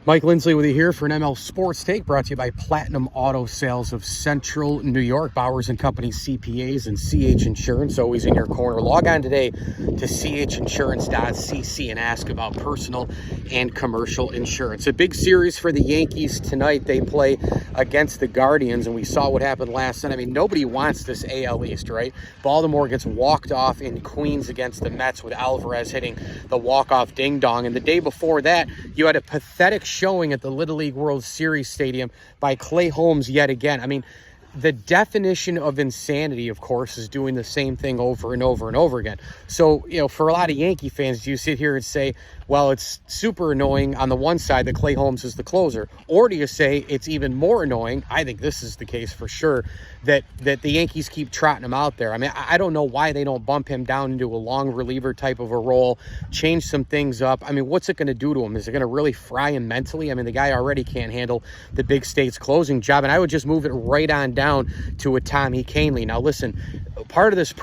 Mike Lindsley with you here for an ML Sports Take, brought to you by Platinum Auto Sales of Central New York. Bowers & Company CPAs and CH Insurance, always in your corner. Log on today to chinsurance.cc and ask about personal and commercial insurance. A big series for the Yankees tonight. They play against the Guardians, and we saw what happened last night. I mean, nobody wants this AL East, right? Baltimore gets walked off in Queens against the Mets with Alvarez hitting the walk-off ding-dong. And the day before that, you had a pathetic showing at the Little League World Series Stadium by Clay Holmes yet again. I mean, the definition of insanity, of course, is doing the same thing over and over and over again. So, for a lot of Yankee fans, do you sit here and say, well, it's super annoying on the one side that Clay Holmes is the closer? Or do you say it's even more annoying, I think this is the case for sure, that the Yankees keep trotting him out there? I mean, I don't know why they don't bump him down into a long reliever type of a role, change some things up. I mean, what's it going to do to him? Is it going to really fry him mentally? I mean, the guy already can't handle the big state's closing job, and I would just move it right on down to a Tommy Kahnle. Now, listen, part of the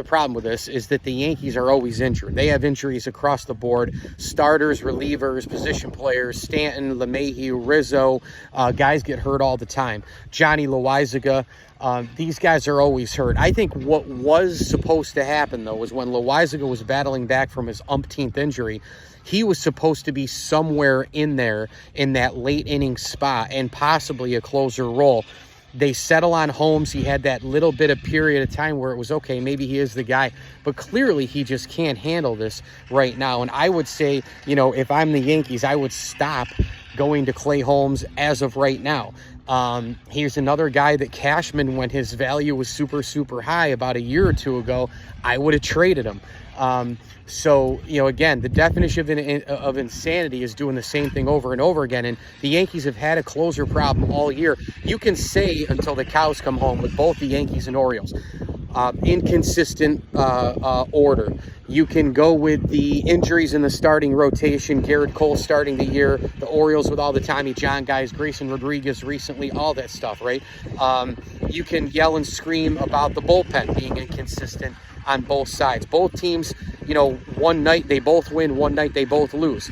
problem with this is that the Yankees are always injured. They have injuries across the board: starters, relievers, position players, Stanton, LeMahieu, Rizzo. Guys get hurt all the time. Johnny Loizaga. These guys are always hurt. I think what was supposed to happen, though, was when Loizaga was battling back from his umpteenth injury, he was supposed to be somewhere in there in that late inning spot and possibly a closer role. They settle on Holmes. He had that little bit of period of time where it was, okay, maybe he is the guy, but clearly he just can't handle this right now. And I would say, if I'm the Yankees, I would stop going to Clay Holmes as of right now. Here's another guy that Cashman, when his value was super, super high about a year or two ago, I would have traded him. So, again, the definition of insanity is doing the same thing over and over again. And the Yankees have had a closer problem all year. You can say until the cows come home with both the Yankees and Orioles. Inconsistent order. You can go with the injuries in the starting rotation. Garrett Cole starting the year. The Orioles with all the Tommy John guys. Grayson Rodriguez recently. All that stuff, right? You can yell and scream about the bullpen being inconsistent on both sides. Both teams, one night they both win, one night they both lose.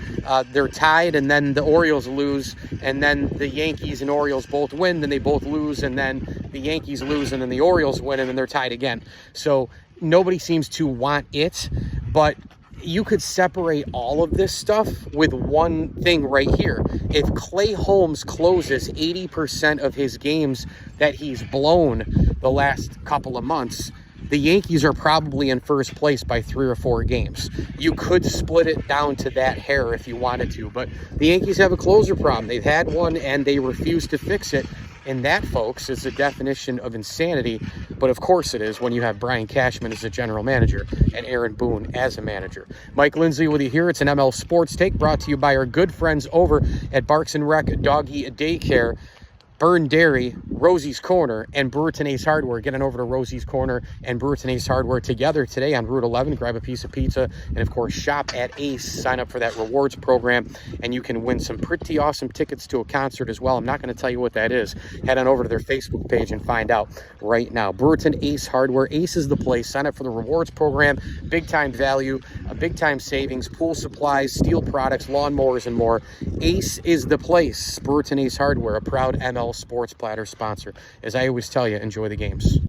They're tied, and then the Orioles lose, and then the Yankees and Orioles both win, then they both lose, and then the Yankees lose, and then the Orioles win, and then they're tied again. So nobody seems to want it, but you could separate all of this stuff with one thing right here. If Clay Holmes closes 80% of his games that he's blown the last couple of months, the Yankees are probably in first place by 3 or 4 games. You could split it down to that hair if you wanted to, but the Yankees have a closer problem. They've had one, and they refuse to fix it. And that, folks, is the definition of insanity. But of course it is when you have Brian Cashman as a general manager and Aaron Boone as a manager. Mike Lindsley with you here. It's an ML Sports Take brought to you by our good friends over at Barks and Rec Doggy Daycare, Burn Dairy, Rosie's Corner, and Brewerton Ace Hardware. Get on over to Rosie's Corner and Brewerton Ace Hardware together today on Route 11. Grab a piece of pizza and, of course, shop at Ace. Sign up for that rewards program, and you can win some pretty awesome tickets to a concert as well. I'm not going to tell you what that is. Head on over to their Facebook page and find out right now. Brewerton Ace Hardware. Ace is the place. Sign up for the rewards program. Big-time value, a big-time savings, pool supplies, steel products, lawnmowers, and more. Ace is the place. Brewerton Ace Hardware, a proud ML Sports Platter sponsor. As I always tell you, enjoy the games.